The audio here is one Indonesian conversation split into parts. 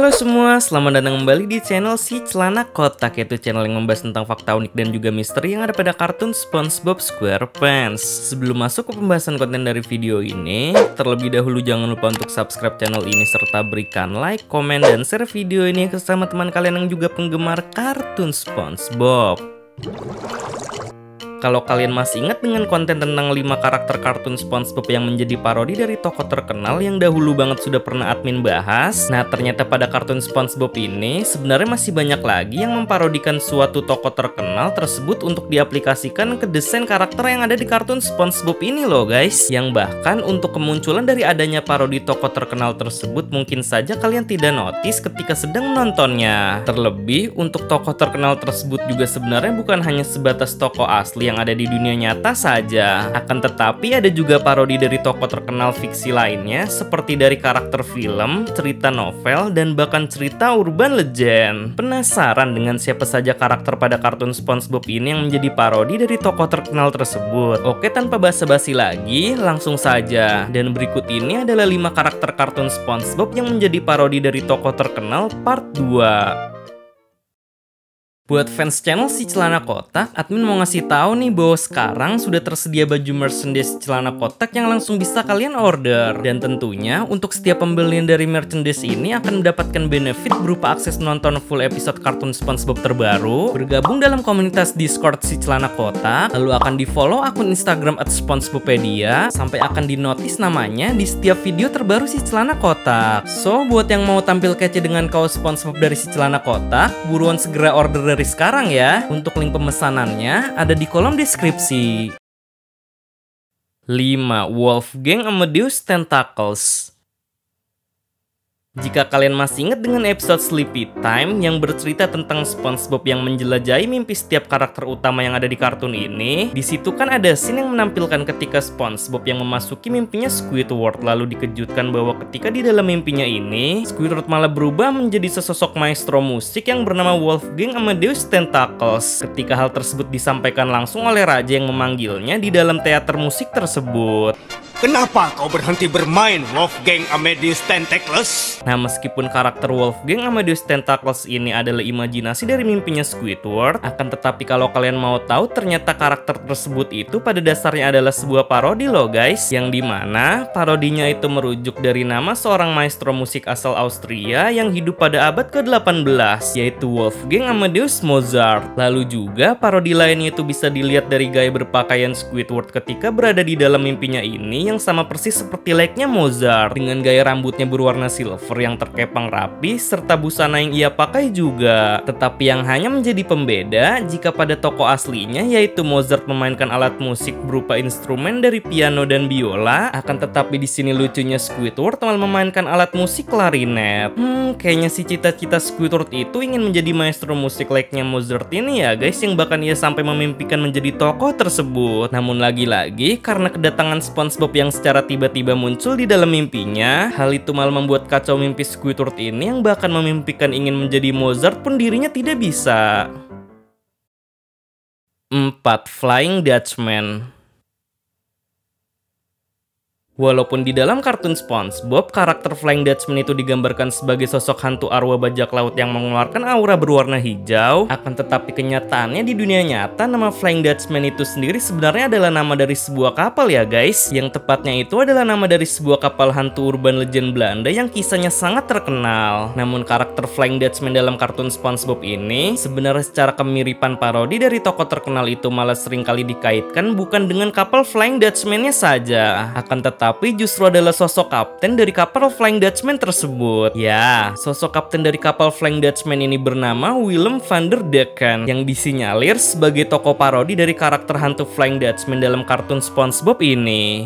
Halo semua, selamat datang kembali di channel Si Celana Kotak, yaitu channel yang membahas tentang fakta unik dan juga misteri yang ada pada kartun SpongeBob SquarePants. Sebelum masuk ke pembahasan konten dari video ini, terlebih dahulu jangan lupa untuk subscribe channel ini serta berikan like, komen, dan share video ini ke sama teman kalian yang juga penggemar kartun SpongeBob. Kalau kalian masih ingat dengan konten tentang 5 karakter kartun SpongeBob yang menjadi parodi dari tokoh terkenal yang dahulu banget sudah pernah admin bahas, nah ternyata pada kartun SpongeBob ini sebenarnya masih banyak lagi yang memparodikan suatu tokoh terkenal tersebut untuk diaplikasikan ke desain karakter yang ada di kartun SpongeBob ini loh guys. Yang bahkan untuk kemunculan dari adanya parodi tokoh terkenal tersebut mungkin saja kalian tidak notice ketika sedang menontonnya. Terlebih untuk tokoh terkenal tersebut juga sebenarnya bukan hanya sebatas tokoh asli yang ada di dunia nyata saja. Akan tetapi ada juga parodi dari tokoh terkenal fiksi lainnya seperti dari karakter film, cerita novel, dan bahkan cerita urban legend. Penasaran dengan siapa saja karakter pada kartun SpongeBob ini yang menjadi parodi dari tokoh terkenal tersebut? Oke, tanpa basa-basi lagi, langsung saja. Dan berikut ini adalah 5 karakter kartun SpongeBob yang menjadi parodi dari tokoh terkenal part 2. Buat fans channel Si Celana Kotak, admin mau ngasih tahu nih bahwa sekarang sudah tersedia baju merchandise Celana Kotak yang langsung bisa kalian order. Dan tentunya untuk setiap pembelian dari merchandise ini akan mendapatkan benefit berupa akses nonton full episode kartun SpongeBob terbaru, bergabung dalam komunitas Discord Si Celana Kotak, lalu akan di follow akun Instagram @SpongeBopedia, sampai akan di notice namanya di setiap video terbaru Si Celana Kotak. So, buat yang mau tampil kece dengan kaos SpongeBob dari Si Celana Kotak, buruan segera order dari sekarang ya. Untuk link pemesanannya ada di kolom deskripsi. 5. Wolfgang Amadeus Tentacles. Jika kalian masih ingat dengan episode Sleepy Time yang bercerita tentang SpongeBob yang menjelajahi mimpi setiap karakter utama yang ada di kartun ini, di situ kan ada scene yang menampilkan ketika SpongeBob yang memasuki mimpinya Squidward, lalu dikejutkan bahwa ketika di dalam mimpinya ini, Squidward malah berubah menjadi sesosok maestro musik yang bernama Wolfgang Amadeus Tentacles. Ketika hal tersebut disampaikan langsung oleh raja yang memanggilnya di dalam teater musik tersebut. Kenapa kau berhenti bermain, Wolfgang Amadeus Tentacles? Nah, meskipun karakter Wolfgang Amadeus Tentacles ini adalah imajinasi dari mimpinya Squidward, akan tetapi kalau kalian mau tahu, ternyata karakter tersebut itu pada dasarnya adalah sebuah parodi loh guys, yang dimana parodinya itu merujuk dari nama seorang maestro musik asal Austria yang hidup pada abad ke-18, yaitu Wolfgang Amadeus Mozart. Lalu juga parodi lainnya itu bisa dilihat dari gaya berpakaian Squidward ketika berada di dalam mimpinya ini, yang sama persis seperti layaknya Mozart, dengan gaya rambutnya berwarna silver yang terkepang rapi serta busana yang ia pakai juga. Tetapi yang hanya menjadi pembeda jika pada tokoh aslinya, yaitu Mozart memainkan alat musik berupa instrumen dari piano dan biola, akan tetapi di sini lucunya Squidward malah memainkan alat musik klarinet. Kayaknya si cita-cita Squidward itu ingin menjadi maestro musik layaknya Mozart ini ya guys, yang bahkan ia sampai memimpikan menjadi tokoh tersebut. Namun lagi-lagi karena kedatangan SpongeBob yang secara tiba-tiba muncul di dalam mimpinya, hal itu malah membuat kacau mimpi Squidward ini, yang bahkan memimpikan ingin menjadi Mozart pun dirinya tidak bisa. 4. Flying Dutchman. Walaupun di dalam kartun SpongeBob, karakter Flying Dutchman itu digambarkan sebagai sosok hantu arwah bajak laut yang mengeluarkan aura berwarna hijau, akan tetapi kenyataannya di dunia nyata nama Flying Dutchman itu sendiri sebenarnya adalah nama dari sebuah kapal ya guys. Yang tepatnya itu adalah nama dari sebuah kapal hantu urban legend Belanda yang kisahnya sangat terkenal. Namun karakter Flying Dutchman dalam kartun SpongeBob ini sebenarnya secara kemiripan parodi dari tokoh terkenal itu malah seringkali dikaitkan bukan dengan kapal Flying Dutchman-nya saja, akan tapi justru adalah sosok kapten dari kapal Flying Dutchman tersebut. Ya, sosok kapten dari kapal Flying Dutchman ini bernama Willem van der Decken, yang disinyalir sebagai tokoh parodi dari karakter hantu Flying Dutchman dalam kartun SpongeBob ini.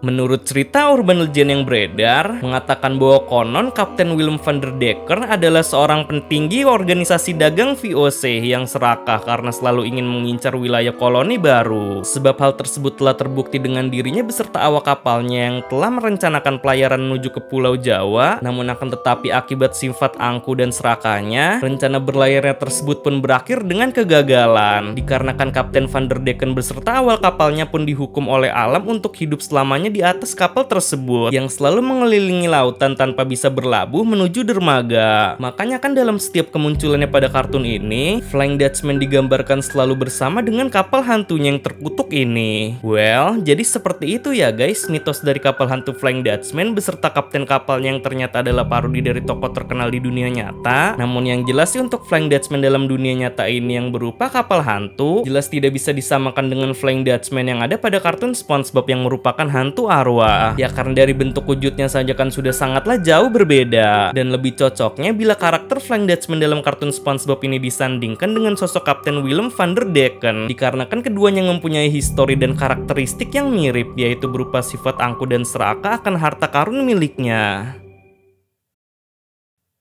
Menurut cerita urban legend yang beredar, mengatakan bahwa konon Kapten Willem van der Decken adalah seorang petinggi organisasi dagang VOC yang serakah karena selalu ingin mengincar wilayah koloni baru. Sebab hal tersebut telah terbukti dengan dirinya beserta awak kapalnya yang telah merencanakan pelayaran menuju ke Pulau Jawa. Namun akan tetapi akibat sifat angku dan serakahnya, rencana berlayarnya tersebut pun berakhir dengan kegagalan. Dikarenakan Kapten van der Decken beserta awak kapalnya pun dihukum oleh alam untuk hidup selamanya di atas kapal tersebut yang selalu mengelilingi lautan tanpa bisa berlabuh menuju dermaga. Makanya kan dalam setiap kemunculannya pada kartun ini, Flying Dutchman digambarkan selalu bersama dengan kapal hantunya yang terkutuk ini. Well, jadi seperti itu ya guys mitos dari kapal hantu Flying Dutchman beserta kapten kapalnya yang ternyata adalah parodi dari tokoh terkenal di dunia nyata. Namun yang jelas sih untuk Flying Dutchman dalam dunia nyata ini yang berupa kapal hantu jelas tidak bisa disamakan dengan Flying Dutchman yang ada pada kartun SpongeBob yang merupakan hantu arwah. Ya karena dari bentuk wujudnya saja kan sudah sangatlah jauh berbeda. Dan lebih cocoknya bila karakter Flying Dutchman dalam kartun SpongeBob ini disandingkan dengan sosok Kapten Willem van der Decken, dikarenakan keduanya mempunyai histori dan karakteristik yang mirip, yaitu berupa sifat angkuh dan serakah akan harta karun miliknya.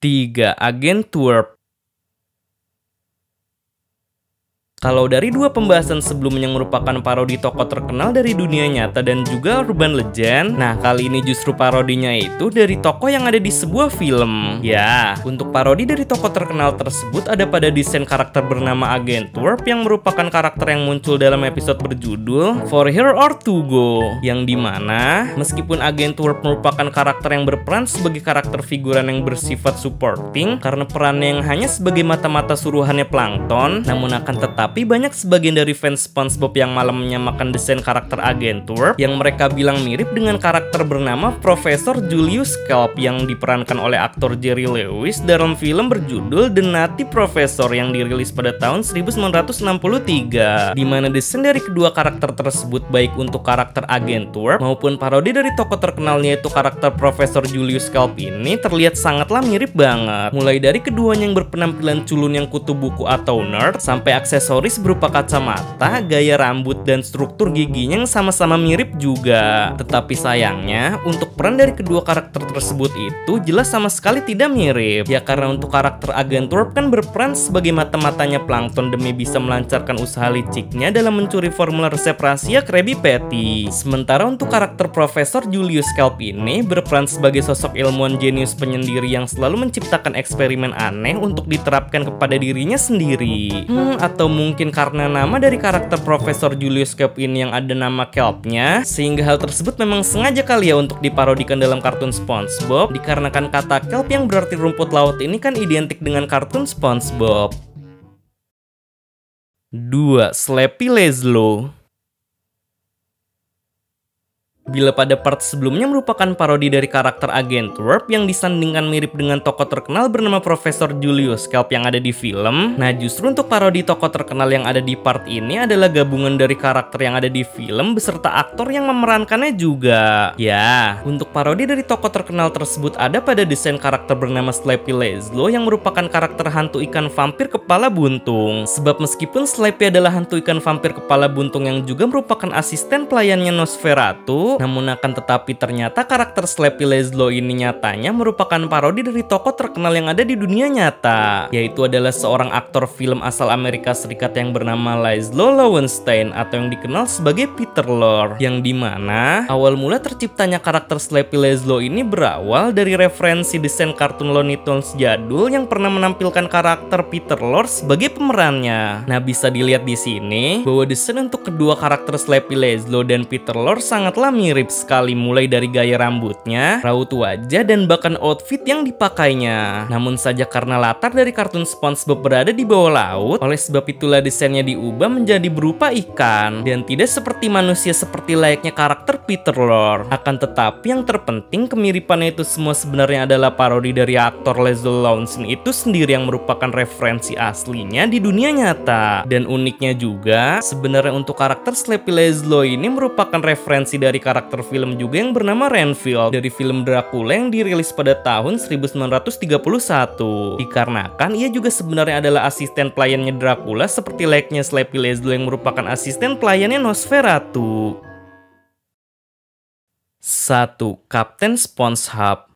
3. Agen Twerp. Kalau dari dua pembahasan sebelumnya yang merupakan parodi tokoh terkenal dari dunia nyata dan juga urban legend, nah kali ini justru parodinya itu dari tokoh yang ada di sebuah film. Ya, untuk parodi dari tokoh terkenal tersebut ada pada desain karakter bernama Agen Twerp yang merupakan karakter yang muncul dalam episode berjudul For Here or To Go, yang dimana meskipun Agen Twerp merupakan karakter yang berperan sebagai karakter figuran yang bersifat supporting karena perannya yang hanya sebagai mata-mata suruhannya Plankton, namun akan tetapi banyak sebagian dari fans SpongeBob yang malah menyamakan desain karakter Agen Twerp yang mereka bilang mirip dengan karakter bernama Profesor Julius Kelp yang diperankan oleh aktor Jerry Lewis dalam film berjudul The Nutty Professor yang dirilis pada tahun 1963, di mana desain dari kedua karakter tersebut baik untuk karakter Agen Twerp maupun parodi dari tokoh terkenalnya yaitu karakter Profesor Julius Kelp ini terlihat sangatlah mirip banget. Mulai dari keduanya yang berpenampilan culun yang kutu buku atau nerd sampai aksesoris berupa kacamata, gaya rambut, dan struktur giginya yang sama-sama mirip juga. Tetapi sayangnya, untuk peran dari kedua karakter tersebut itu jelas sama sekali tidak mirip. Ya karena untuk karakter Agen Twerp kan berperan sebagai mata-matanya Plankton demi bisa melancarkan usaha liciknya dalam mencuri formula resep rahasia Krabby Patty. Sementara untuk karakter Profesor Julius Kelp ini berperan sebagai sosok ilmuwan jenius penyendiri yang selalu menciptakan eksperimen aneh untuk diterapkan kepada dirinya sendiri. Atau mungkin karena nama dari karakter Profesor Julius Kelp ini yang ada nama Kelpnya, sehingga hal tersebut memang sengaja kali ya untuk diparodikan dalam kartun SpongeBob, dikarenakan kata Kelp yang berarti rumput laut ini kan identik dengan kartun SpongeBob. 2. Slappy Leslo. Bila pada part sebelumnya merupakan parodi dari karakter Agen Twerp yang disandingkan mirip dengan tokoh terkenal bernama Profesor Julius Kelp yang ada di film, nah justru untuk parodi tokoh terkenal yang ada di part ini adalah gabungan dari karakter yang ada di film beserta aktor yang memerankannya juga. Ya, untuk parodi dari tokoh terkenal tersebut ada pada desain karakter bernama Slappy Leslo yang merupakan karakter hantu ikan vampir kepala buntung. Sebab meskipun Slappy adalah hantu ikan vampir kepala buntung yang juga merupakan asisten pelayannya Nosferatu, namun akan tetapi ternyata karakter Slappy Leslo ini nyatanya merupakan parodi dari tokoh terkenal yang ada di dunia nyata, yaitu adalah seorang aktor film asal Amerika Serikat yang bernama Laszlo Lowenstein atau yang dikenal sebagai Peter Lorre, yang dimana awal mula terciptanya karakter Slappy Leslo ini berawal dari referensi desain kartun Looney Tunes jadul yang pernah menampilkan karakter Peter Lorre sebagai pemerannya. Nah, bisa dilihat di sini bahwa desain untuk kedua karakter Slappy Leslo dan Peter Lorre sangatlah mirip sekali, mulai dari gaya rambutnya, raut wajah, dan bahkan outfit yang dipakainya. Namun saja karena latar dari kartun SpongeBob berada di bawah laut, oleh sebab itulah desainnya diubah menjadi berupa ikan dan tidak seperti manusia seperti layaknya karakter Peter Lorre. Akan tetapi yang terpenting kemiripannya itu semua sebenarnya adalah parodi dari aktor Laszlo Lowenstein itu sendiri yang merupakan referensi aslinya di dunia nyata. Dan uniknya juga sebenarnya untuk karakter Slappy Leslo ini merupakan referensi dari karakter film juga yang bernama Renfield dari film Dracula yang dirilis pada tahun 1931. Dikarenakan ia juga sebenarnya adalah asisten pelayannya Dracula seperti layaknya Slappy Leslo yang merupakan asisten pelayannya Nosferatu. 1. Kapten SpongeHub.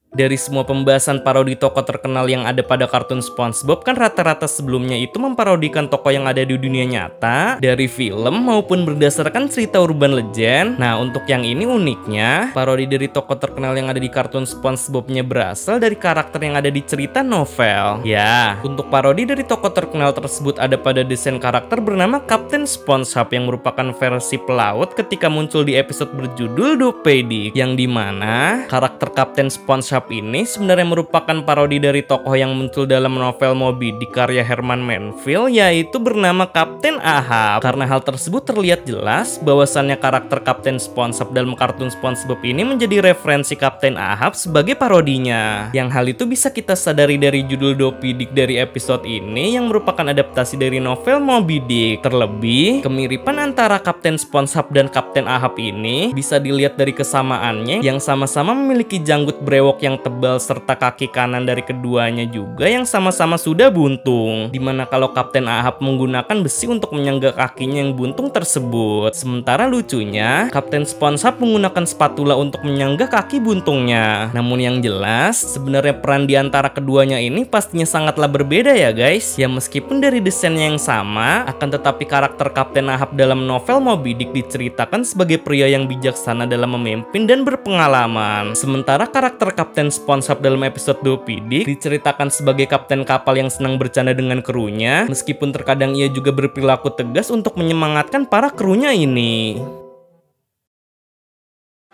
Dari semua pembahasan parodi tokoh terkenal yang ada pada kartun SpongeBob kan rata-rata sebelumnya itu memparodikan tokoh yang ada di dunia nyata, dari film maupun berdasarkan cerita urban legend. Nah, untuk yang ini uniknya, parodi dari tokoh terkenal yang ada di kartun SpongeBob-nya berasal dari karakter yang ada di cerita novel. Ya, untuk parodi dari tokoh terkenal tersebut ada pada desain karakter bernama Kapten SpongeBob yang merupakan versi pelaut ketika muncul di episode berjudul Dopedic, yang dimana karakter Kapten SpongeBob ini sebenarnya merupakan parodi dari tokoh yang muncul dalam novel Moby Dick karya Herman Manfield, yaitu bernama Kapten Ahab. Karena hal tersebut terlihat jelas bahwasannya karakter Kapten SpongeBob dalam kartun SpongeBob ini menjadi referensi Kapten Ahab sebagai parodinya. Yang hal itu bisa kita sadari dari judul Dopedic dari episode ini yang merupakan adaptasi dari novel Moby Dick. Terlebih, kemiripan antara Kapten SpongeBob dan Kapten Ahab ini bisa dilihat dari kesamaannya yang sama-sama memiliki janggut brewok yang tebal serta kaki kanan dari keduanya juga yang sama-sama sudah buntung, dimana kalau Kapten Ahab menggunakan besi untuk menyangga kakinya yang buntung tersebut. Sementara lucunya, Kapten SpongeBob menggunakan spatula untuk menyangga kaki buntungnya. Namun yang jelas, sebenarnya peran di antara keduanya ini pastinya sangatlah berbeda ya guys. Ya meskipun dari desainnya yang sama, akan tetapi karakter Kapten Ahab dalam novel Moby Dick diceritakan sebagai pria yang bijaksana dalam memimpin dan berpengalaman. Sementara karakter Kapten SpongeBob dalam episode Dopedic diceritakan sebagai kapten kapal yang senang bercanda dengan krunya, meskipun terkadang ia juga berperilaku tegas untuk menyemangatkan para krunya ini.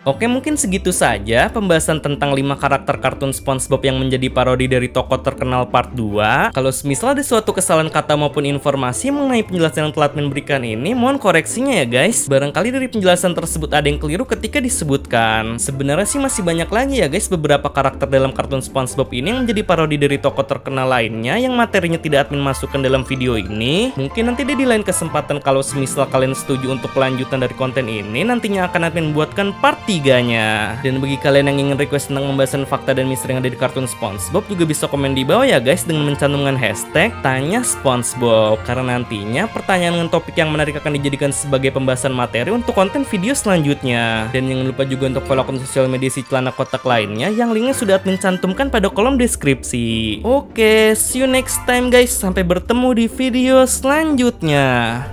Oke, mungkin segitu saja pembahasan tentang 5 karakter kartun SpongeBob yang menjadi parodi dari tokoh terkenal part 2. Kalau semisal ada suatu kesalahan kata maupun informasi mengenai penjelasan yang telah memberikan ini, mohon koreksinya ya guys. Barangkali dari penjelasan tersebut ada yang keliru ketika disebutkan. Sebenarnya sih masih banyak lagi ya guys beberapa karakter dalam kartun SpongeBob ini yang menjadi parodi dari tokoh terkenal lainnya yang materinya tidak admin masukkan dalam video ini. Mungkin nanti di lain kesempatan kalau semisal kalian setuju untuk kelanjutan dari konten ini, nantinya akan admin buatkan part 3-nya. Dan bagi kalian yang ingin request tentang pembahasan fakta dan misteri yang ada di kartun SpongeBob juga bisa komen di bawah ya guys dengan mencantumkan hashtag Tanya SpongeBob, karena nantinya pertanyaan dengan topik yang menarik akan dijadikan sebagai pembahasan materi untuk konten video selanjutnya. Dan jangan lupa juga untuk follow akun sosial media si Celana Kotak lainnya yang linknya sudah admin cantumkan pada kolom deskripsi. Oke, see you next time guys, sampai bertemu di video selanjutnya.